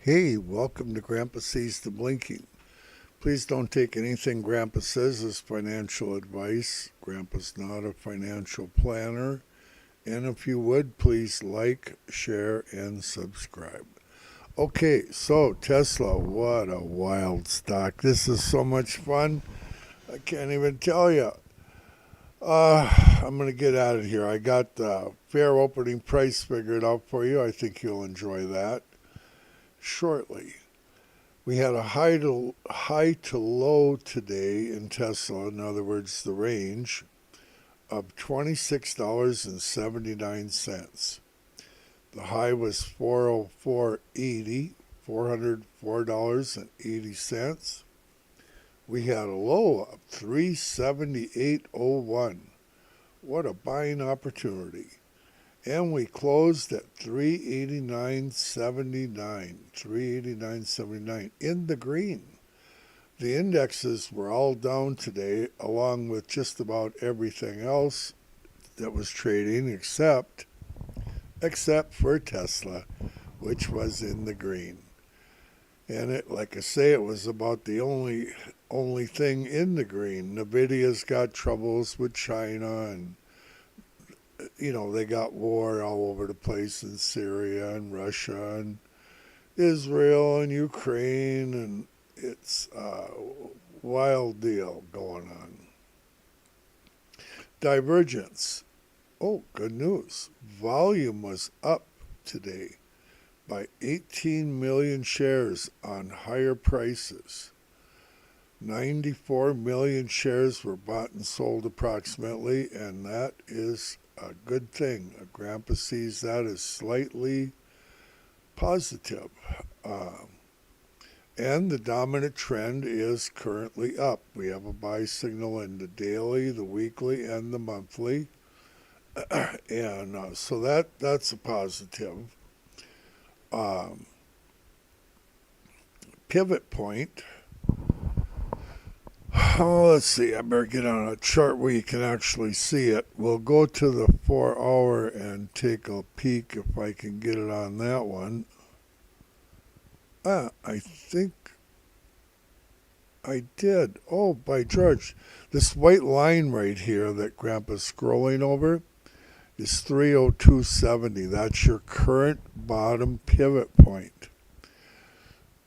Hey, welcome to Grandpa Sees the Blinking. Please don't take anything Grandpa says as financial advice. Grandpa's not a financial planner. And if you would, please like, share, and subscribe. Okay, so Tesla, what a wild stock. This is so much fun. I can't even tell you. I'm going to get out of here. I got the fair opening price figured out for you. I think you'll enjoy that shortly. We had a high to low today in Tesla, in other words, the range of $26.79. The high was 404.80, $404.80. We had a low of 378.01. What a buying opportunity. And we closed at 389.79, 389.79 in the green. The indexes were all down today, along with just about everything else that was trading except for Tesla, which was in the green. And it, like I say, it was about the only thing in the green. Nvidia's got troubles with China, and they got war all over the place in Syria and Russia and Israel and Ukraine, and it's a wild deal going on. Divergence. Oh, good news. Volume was up today by 18 million shares on higher prices. 94 million shares were bought and sold approximately, and that is a good thing. Grandpa sees that as slightly positive. And the dominant trend is currently up. We have a buy signal in the daily, the weekly, and the monthly. And so that's a positive. Pivot point. Oh, let's see. I better get on a chart where you can actually see it. We'll go to the 4-hour and take a peek if I can get it on that one. I think I did. Oh, by George. This white line right here that Grandpa's scrolling over is 302.70. That's your current bottom pivot point.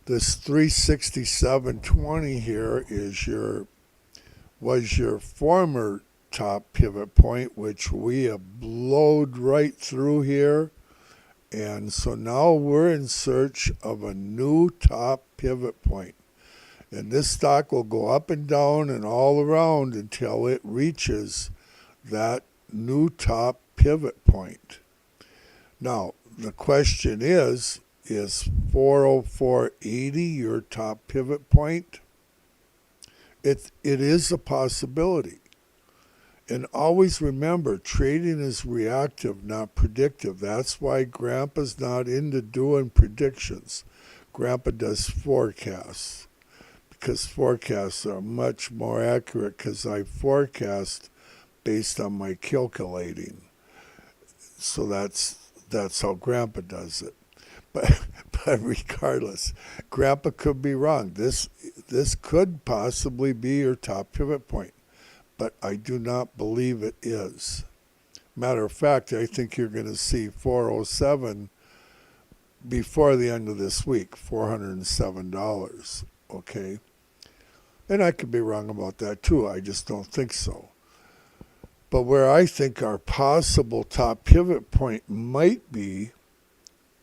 This 367.20 here was your former top pivot point, which we have blowed right through here. And so now we're in search of a new top pivot point. And this stock will go up and down and all around until it reaches that new top pivot point. Now, the question is 404.80 your top pivot point? It is a possibility. And always remember, trading is reactive, not predictive. That's why Grandpa's not into doing predictions. Grandpa does forecasts, because forecasts are much more accurate, because I forecast based on my calculating. So that's how Grandpa does it. But regardless, Grandpa could be wrong. This could possibly be your top pivot point, but I do not believe it is. Matter of fact, I think you're going to see 407 before the end of this week, $407. Okay, and I could be wrong about that too. I just don't think so. But where I think our possible top pivot point might be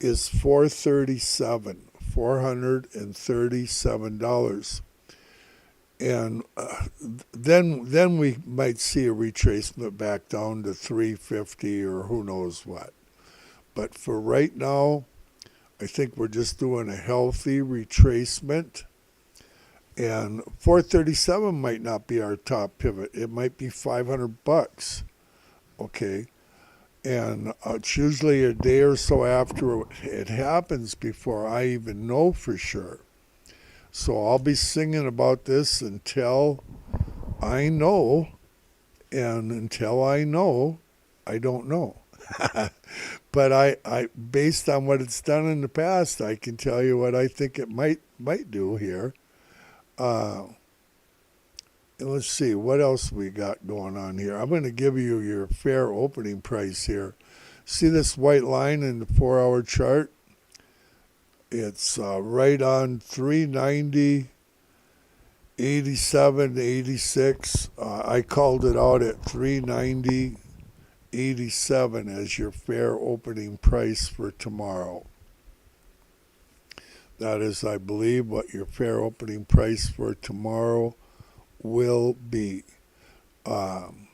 is 437, $437. And then we might see a retracement back down to 350 or who knows what. But for right now, I think we're just doing a healthy retracement. And 437 might not be our top pivot. It might be $500. Okay. And it's usually a day or so after it happens before I even know for sure. So I'll be singing about this until I know, and until I know, I don't know. But I based on what it's done in the past, I can tell you what I think it might do here. Uh, and let's see what else we got going on here. I'm going to give you your fair opening price here. See this white line in the 4-hour chart? It's right on 390, 87, 86. I called it out at 390, 87 as your fair opening price for tomorrow. That is, I believe, what your fair opening price for tomorrow will be. And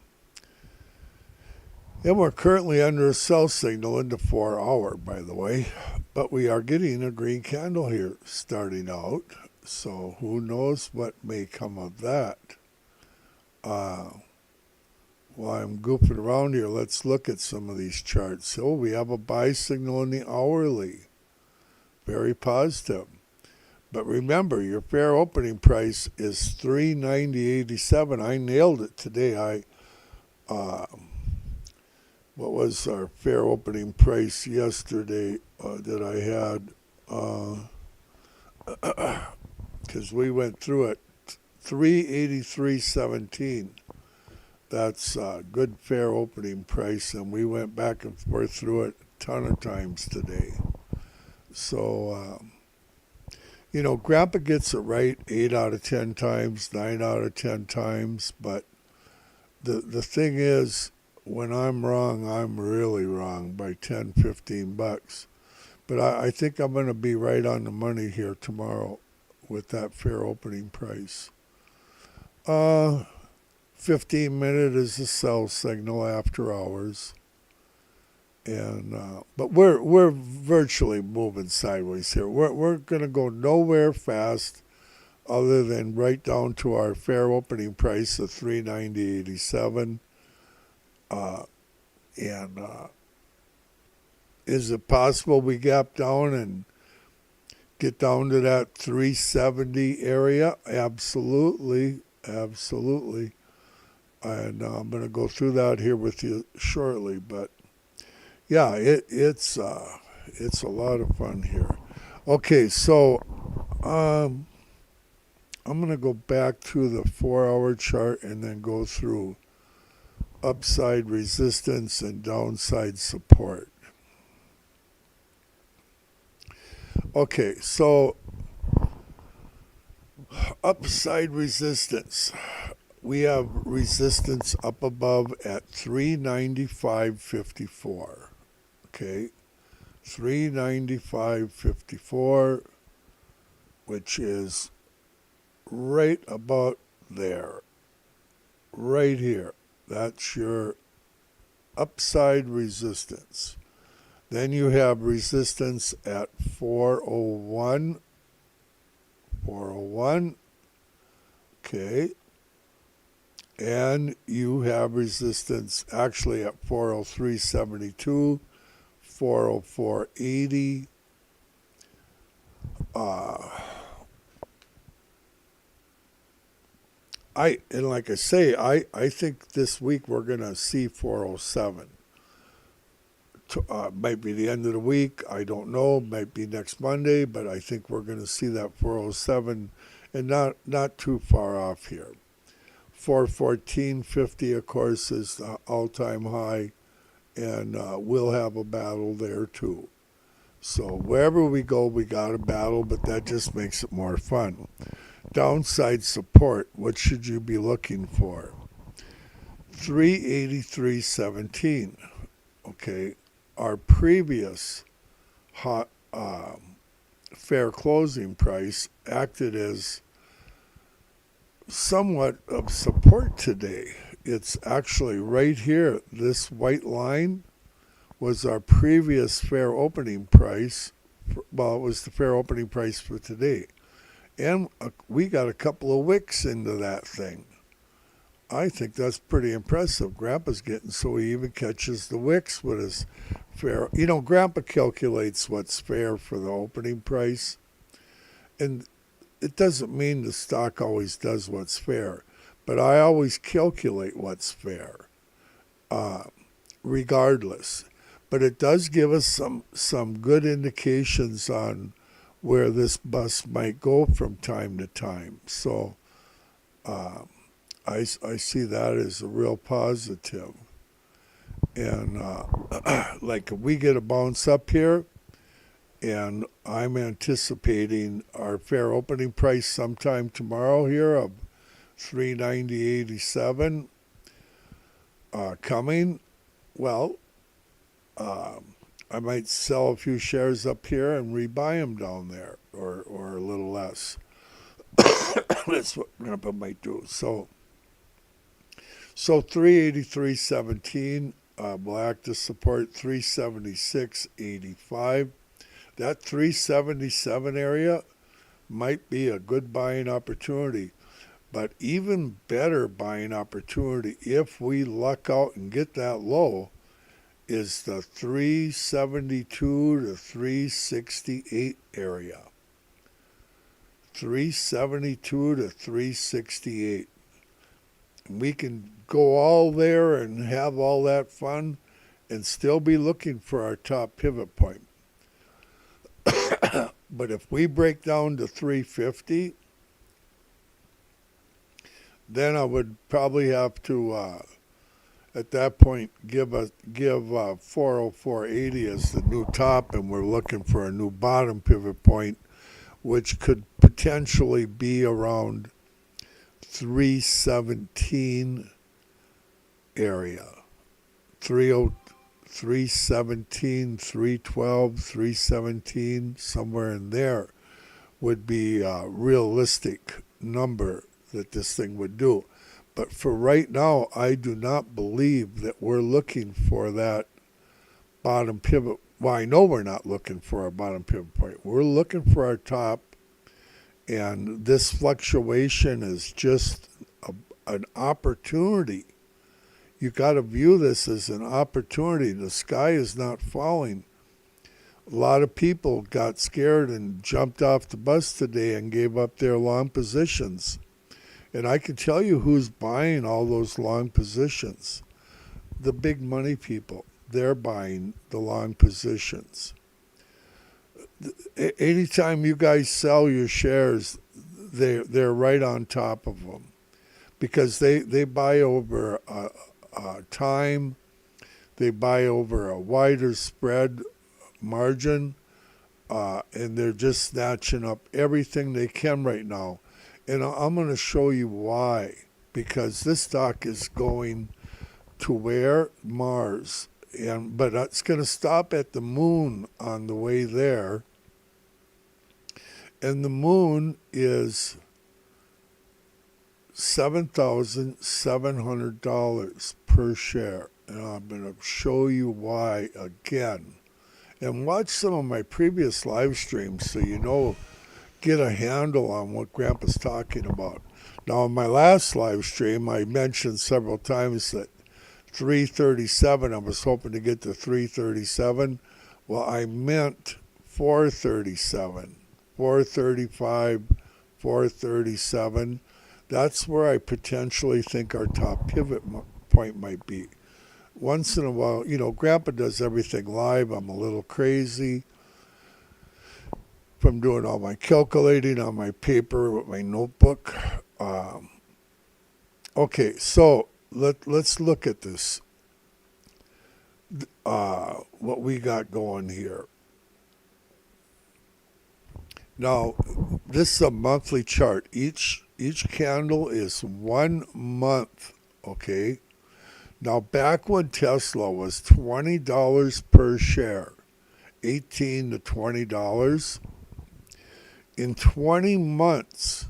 we're currently under a sell signal in the 4-hour, by the way. But we are getting a green candle here starting out. So who knows what may come of that. While I'm goofing around here, let's look at some of these charts. So we have a buy signal in the hourly. Very positive. But remember, your fair opening price is 390.87. I nailed it today. What was our fair opening price yesterday that I had? Because we went through it. 383.17. That's a good fair opening price, and we went back and forth through it a ton of times today. So, Grandpa gets it right 8 out of 10 times, 9 out of 10 times, but the thing is, when I'm wrong, I'm really wrong by 10, 15 bucks. But I think I'm going to be right on the money here tomorrow with that fair opening price. 15-minute is a sell signal after hours. And but we're virtually moving sideways here. We're going to go nowhere fast other than right down to our fair opening price of 390.87. Is it possible we gap down and get down to that 370 area? Absolutely. And I'm going to go through that here with you shortly. But yeah, it's a lot of fun here. Okay, so I'm going to go back to the 4-hour chart and then go through upside resistance and downside support. Okay, so upside resistance. We have resistance up above at 395.54. Okay, 395.54, which is right about there, right here. That's your upside resistance. Then you have resistance at 401. 401. Okay. And you have resistance actually at 403.72, 404.80. And like I say, I think this week we're going to see 407. Might be the end of the week. I don't know. Might be next Monday, but I think we're going to see that 407 and not too far off here. 414.50, of course, is the all-time high, and we'll have a battle there too. So wherever we go, we got a battle, but that just makes it more fun. Downside support, what should you be looking for? 383.17. Okay, our previous fair closing price acted as somewhat of support today. It's actually right here. This white line was our previous fair opening price. Well, it was the fair opening price for today. And we got a couple of wicks into that thing. I think that's pretty impressive. Grandpa's getting so he even catches the wicks with his fair. Grandpa calculates what's fair for the opening price. And it doesn't mean the stock always does what's fair. But I always calculate what's fair, regardless. but it does give us some good indications on where this bus might go from time to time. So I see that as a real positive. And like if we get a bounce up here, and I'm anticipating our fair opening price sometime tomorrow here of 390.87 coming. Well, I might sell a few shares up here and rebuy them down there, or a little less. That's what Grandpa might do. So 383.17 will act as support. 376.85. That 377 area might be a good buying opportunity, but even better buying opportunity if we luck out and get that low is the 372 to 368 area. 372 to 368. And we can go all there and have all that fun and still be looking for our top pivot point. But if we break down to 350, then I would probably have to, at that point, give 404.80 as the new top, and we're looking for a new bottom pivot point, which could potentially be around 317 area. 317, 312, 317, somewhere in there would be a realistic number that this thing would do. But for right now, I do not believe that we're looking for that bottom pivot. Well, I know we're not looking for our bottom pivot point. We're looking for our top, and this fluctuation is just an opportunity. You got to view this as an opportunity. The sky is not falling. A lot of people got scared and jumped off the bus today and gave up their long positions. And I can tell you who's buying all those long positions. The big money people. They're buying the long positions. Anytime you guys sell your shares, they're right on top of them. Because they buy over time, they buy over a wider spread margin, and they're just snatching up everything they can right now. And I'm going to show you why. Because this stock is going to where? Mars. But it's going to stop at the moon on the way there. And the moon is $7,700 per share. And I'm going to show you why again. And watch some of my previous live streams so you know, get a handle on what Grandpa's talking about. Now, in my last live stream, I mentioned several times that 337, I was hoping to get to 337. Well, I meant 437, 435, 437. That's where I potentially think our top pivot point might be. Once in a while, Grandpa does everything live. I'm a little crazy from doing all my calculating on my paper with my notebook. Okay, so let's look at this, what we got going here. Now, this is a monthly chart. Each candle is 1 month, okay? Now, back when Tesla was $20 per share, $18 to $20, in 20 months,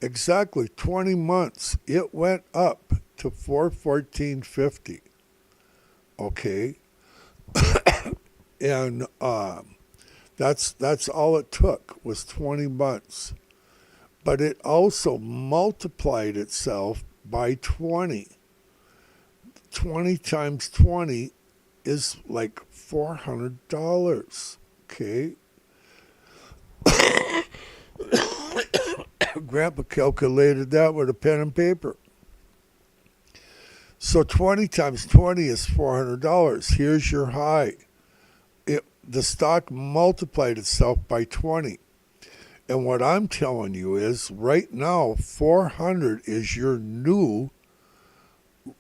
exactly 20 months, it went up to $414.50, okay? And that's all it took, was 20 months. But it also multiplied itself by 20. 20 times 20 is like $400, okay? Grandpa calculated that with a pen and paper. So 20 times 20 is $400. Here's your high. The stock multiplied itself by 20. And what I'm telling you is right now, 400 is your new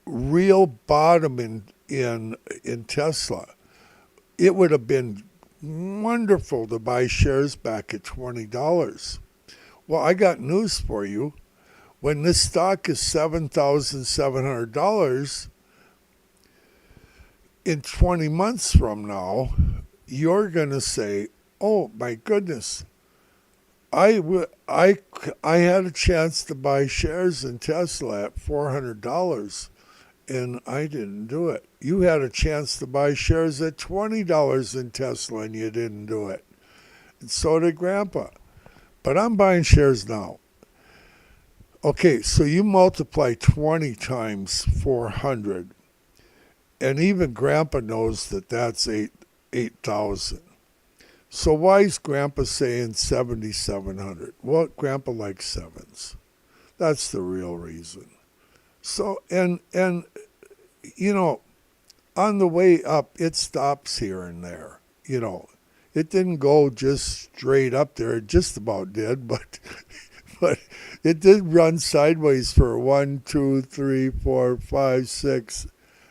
real bottom in Tesla. It would have been wonderful to buy shares back at $20. Well, I got news for you. When this stock is $7,700 in 20 months from now, you're going to say, oh my goodness, I had a chance to buy shares in Tesla at $400 and I didn't do it. You had a chance to buy shares at $20 in Tesla and you didn't do it. And so did Grandpa. But I'm buying shares now. Okay, so you multiply 20 times 400, and even Grandpa knows that that's 8,000. So why is Grandpa saying 7,700? Well, Grandpa likes sevens. That's the real reason. So, and you know, on the way up, it stops here and there. You know, it didn't go just straight up there. It just about did, but it did run sideways for 1, 2, 3, 4, 5, 6,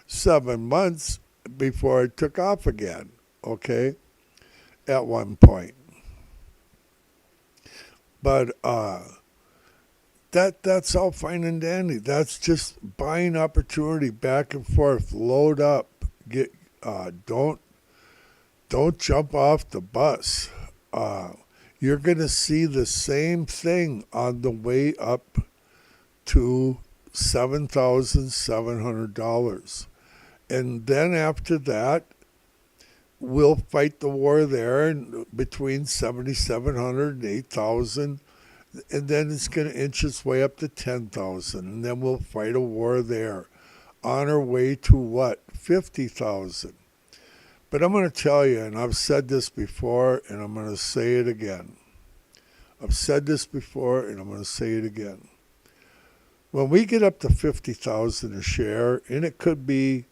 7 months before it took off again. Okay, at one point. But that's all fine and dandy. That's just buying opportunity back and forth. Load up. Get don't jump off the bus. You're going to see the same thing on the way up to $7,700. And then after that, we'll fight the war there and between 7,700 and 8,000. And then it's going to inch its way up to 10,000. And then we'll fight a war there on our way to what? 50,000. But I'm going to tell you, and I've said this before, and I'm going to say it again. I've said this before, and I'm going to say it again. When we get up to 50,000 a share, and it could be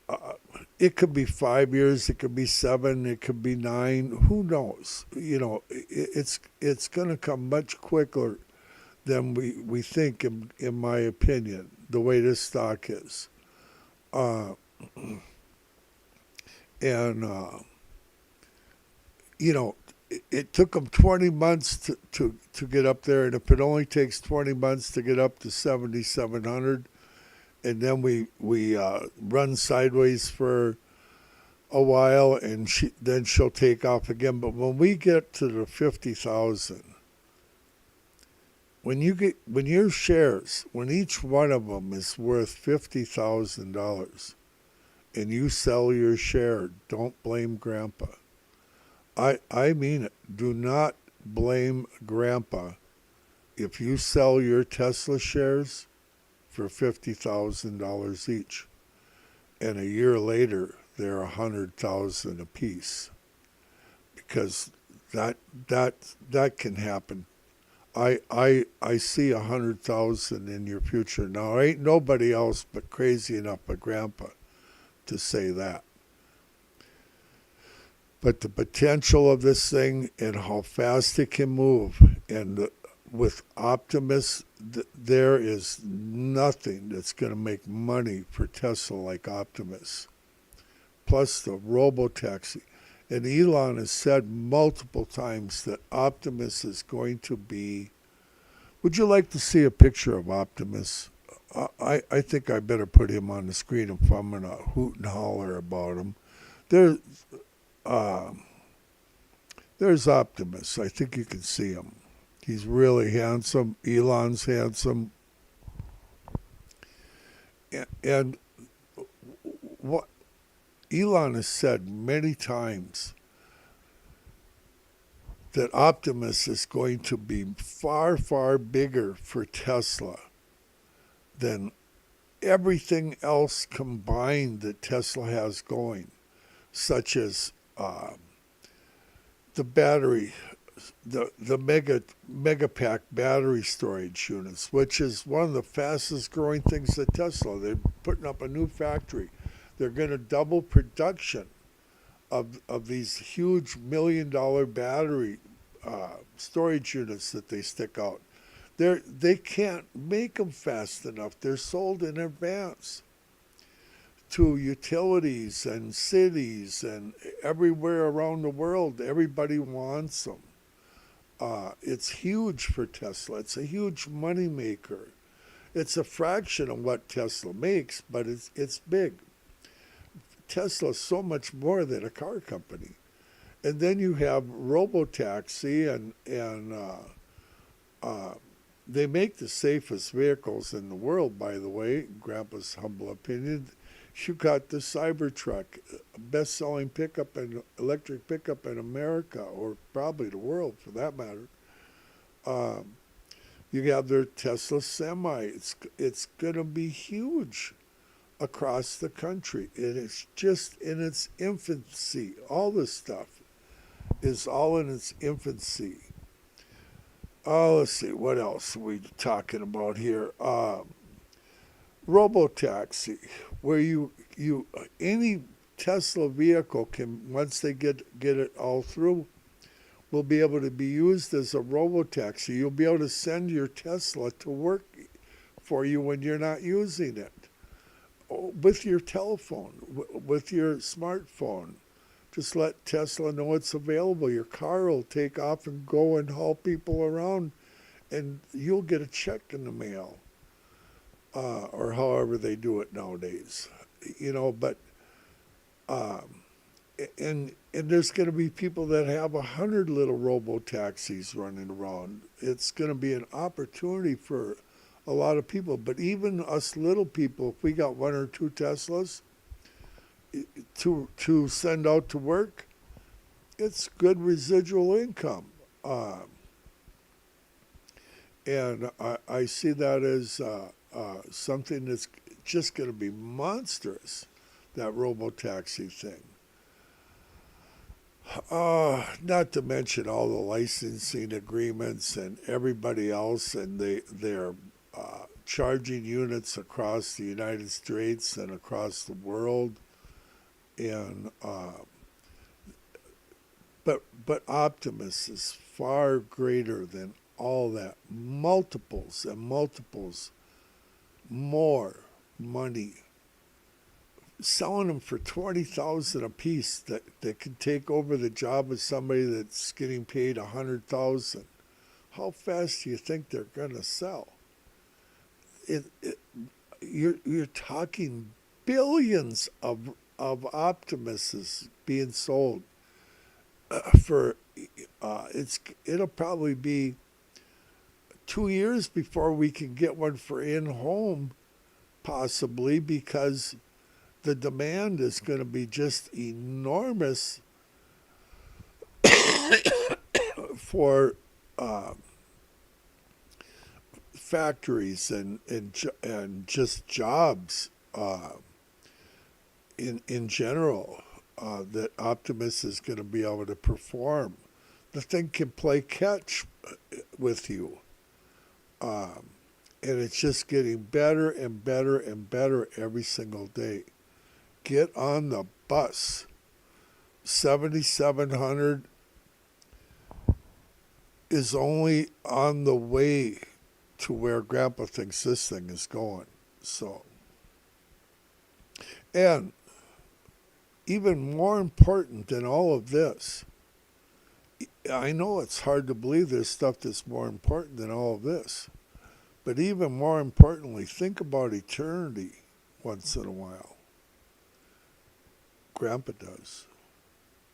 5 years, it could be 7, it could be 9. Who knows? You know, it's going to come much quicker than we think, in my opinion, the way this stock is. You know, it took them 20 months to get up there, and if it only takes 20 months to get up to 7,700, and then we run sideways for a while, and then she'll take off again. But when we get to the 50,000, when your shares, when each one of them is worth $50,000, and you sell your share, don't blame Grandpa. I mean it. Do not blame Grandpa if you sell your Tesla shares for $50,000 each, and a year later they're $100,000 a piece, because that can happen. I see $100,000 in your future. Now ain't nobody else but crazy enough but Grandpa to say that. But the potential of this thing and how fast it can move, and with Optimus, there is nothing that's going to make money for Tesla like Optimus. Plus the robo-taxi. And Elon has said multiple times that Optimus is going to be... Would you like to see a picture of Optimus? I think I better put him on the screen if I'm going to hoot and holler about him. There's Optimus. I think you can see him. He's really handsome. Elon's handsome. And what Elon has said many times, that Optimus is going to be far, far bigger for Tesla than everything else combined that Tesla has going, such as the battery the mega pack battery storage units, which is one of the fastest growing things at Tesla. They're putting up a new factory. They're going to double production of these huge $1 million battery storage units that they stick out. They can't make them fast enough. They're sold in advance to utilities and cities and everywhere around the world. Everybody wants them. It's huge for Tesla. It's a huge money maker. It's a fraction of what Tesla makes, but it's big. Tesla's so much more than a car company. And then you have robotaxi, and they make the safest vehicles in the world, by the way, Grandpa's humble opinion. You got the Cybertruck, best-selling pickup and electric pickup in America, or probably the world for that matter. You have their Tesla Semi. It's going to be huge across the country. And it's just in its infancy. All this stuff is all in its infancy. Let's see, what else are we talking about here? Robotaxi, where you any Tesla vehicle can, once they get it all through, will be able to be used as a robotaxi. You'll be able to send your Tesla to work for you when you're not using it, with your telephone, with your smartphone. Just let Tesla know it's available. Your car will take off and go and haul people around, and you'll get a check in the mail, or however they do it nowadays. But and there's going to be people that have 100 little robo-taxis running around. It's going to be an opportunity for a lot of people. But even us little people, if we got 1 or 2 Teslas to send out to work, it's good residual income. And I see that as something that's just going to be monstrous, that robo-taxi thing. Not to mention all the licensing agreements and everybody else, and they're charging units across the United States and across the world. And but Optimus is far greater than all that. Multiples and multiples more money. Selling them for $20,000 a piece that could take over the job of somebody that's getting paid $100,000. How fast do you think they're gonna sell? You're talking billions of Optimuses being sold for it'll probably be 2 years before we can get one for in-home, possibly, because the demand is going to be just enormous for factories and just jobs in general, that Optimus is going to be able to perform. The thing can play catch with you. And it's just getting better and better and better every single day. Get on the bus. 7700 is only on the way to where Grandpa thinks this thing is going. So, and even more important than all of this, I know it's hard to believe there's stuff that's more important than all of this, but even more importantly, think about eternity once in a while. Grandpa does.